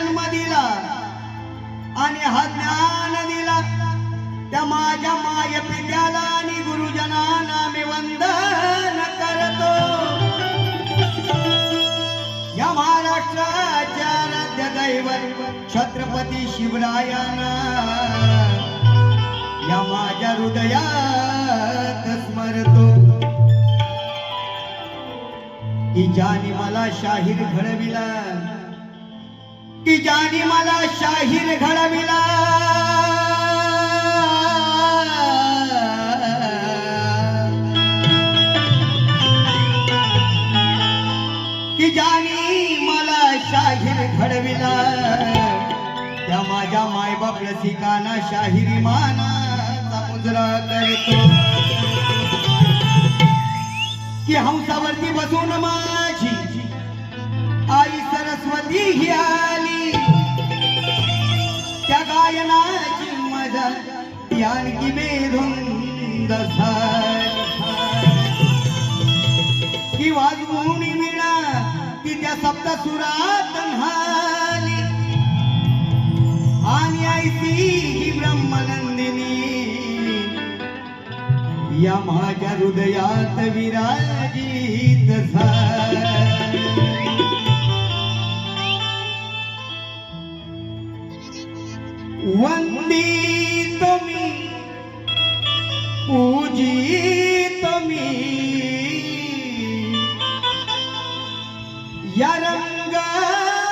जन्म दिला आणि हा ज्ञान दिला त्या माझ्या माय पित्याला आणि गुरुजनांना मी वंदन करतो. या महाराष्ट्राच्या आराध्य दैवत छत्रपती शिवरायांना या माझ्या हृदयात स्मरतो. की ज्याने मला शाहीर घडविला, की ज्याने मला शाहीर घडविला, की ज्याने मला शाहीर घडविला त्या माझ्या मायबाप रसिकांना शाहिरी मानाचा मुजरा करतो. की हंसावरती बसून माझी आई सरस्वती ही आली, त्या गायनाची मजा ती आणखी बेधुंद झाली. की वाजवून विणा ती त्या सप्तसुरात न्हाली आणि ऐसी ही ब्रह्मनंदिनी या माझ्या हृदयात विराजित झाली. वंदित मी पूजित मी या रंगभूमीवर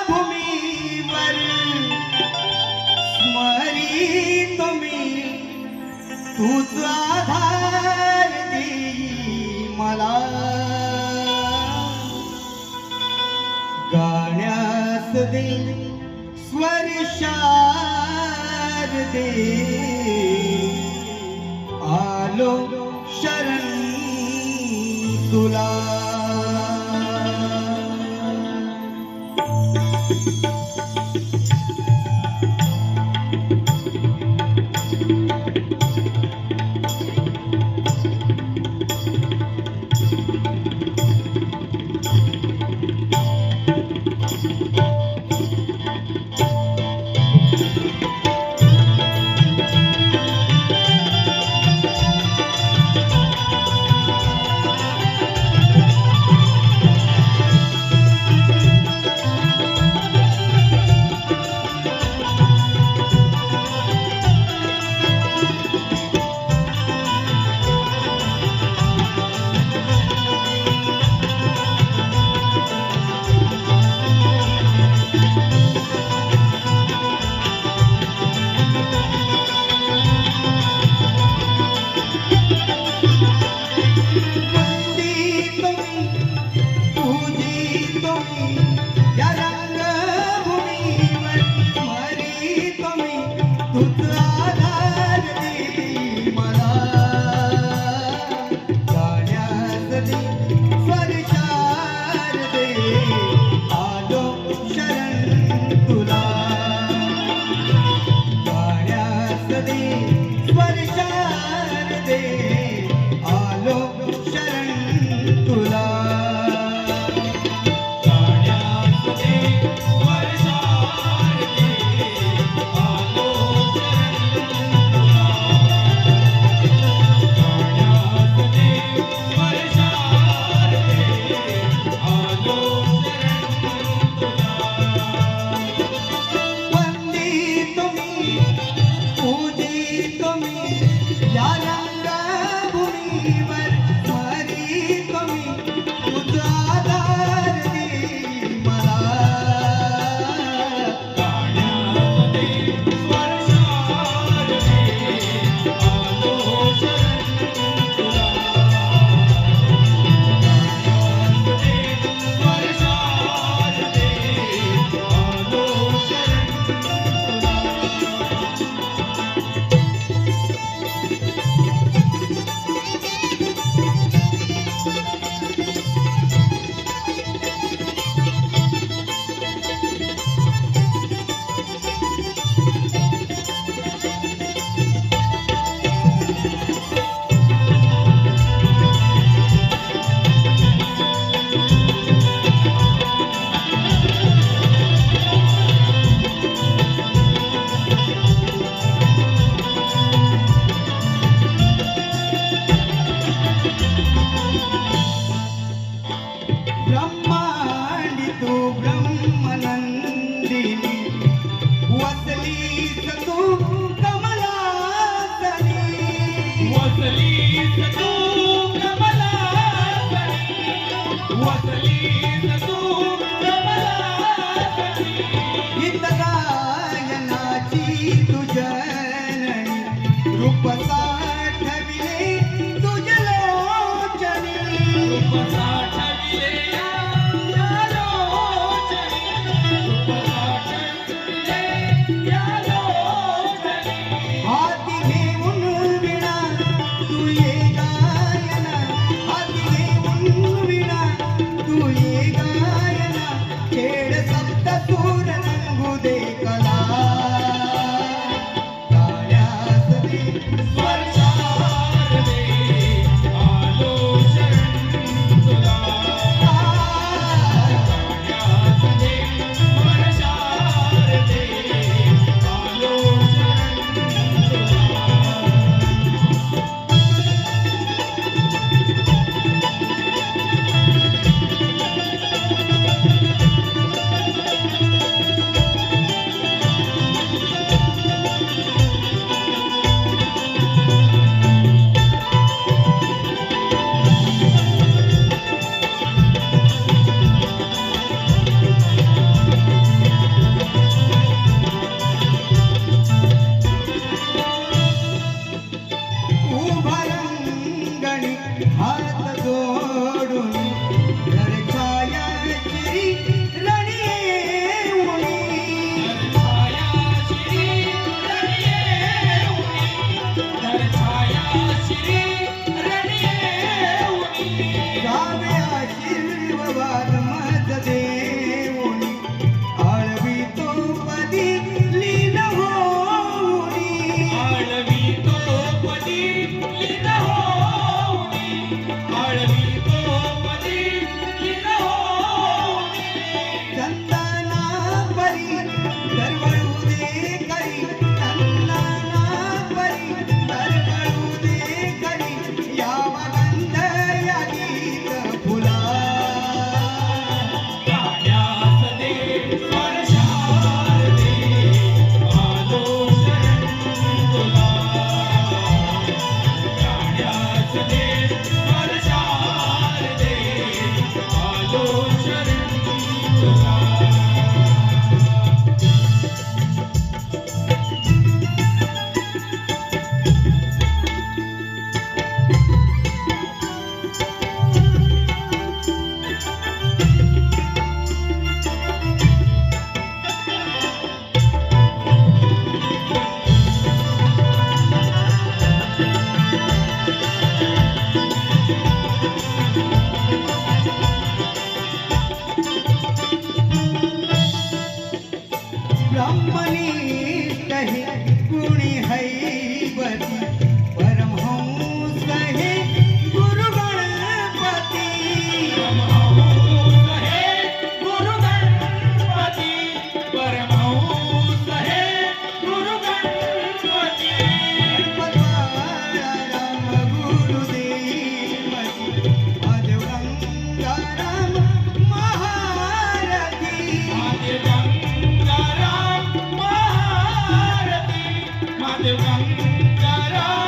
स्मरित मी तूच आधार दे मला गाण्यास दे स्वर्शार दे आलो शरण तुला. रूप साठविले तुझे लोचनी रूप साठविले या लोचनी रूप साठविले या लोचनी हाती घेऊन विणा तू ये गायना हाती घेऊन विणा तू ये गायना खेळ सप्त सूर रंगू दे कला काळ्यास दे स्वर्गार दे आलो शरण तुला काळ्यास दे स्वर्गार दे आलो शरण तुला उभा रंगणी हात जोडून घर छायाची रणी येऊनी छाया श्री रणिये उनी छाया श्री रणिये उनी गावे आशीर्वाद मज देऊनी आळवी तो पदी लीन होऊनी आळवी तो पदी लीन होऊनी आळवी तो पदी लीन होऊनी चंदना परी दरवळू दे करी चंदना परी दरवळू दे करी यावा गंध या गीत फुला काळ्यास दे स्वर्गार दे आलो शरण तुला काळ्यास दे स्वर्गार दे आलो शरण तुला ब्रह्मनिष्ठ हे गुणी हैबती परमहंस हे गुरु गणपती परमहंस हे गुरु गणपती परमहंस हे गुरु गणपती गणपतवाळा राम गुरुदेवती महादेव गंगाराम महारथी महादेव गंगाराम महारती महादेव गंगाराम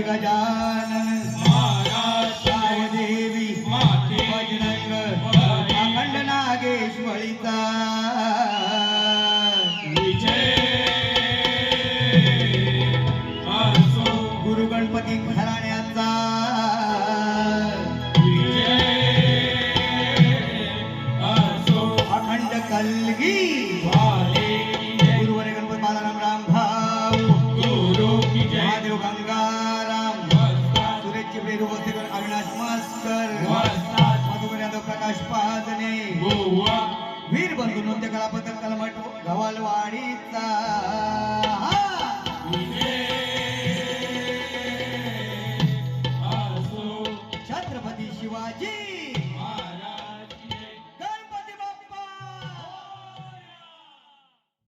गजानन महाराज देवी माते बजरंग अखंड नागेश बळीचा विजय असो गुरु गणपती घराण्याचा विजय असो अखंड कलगी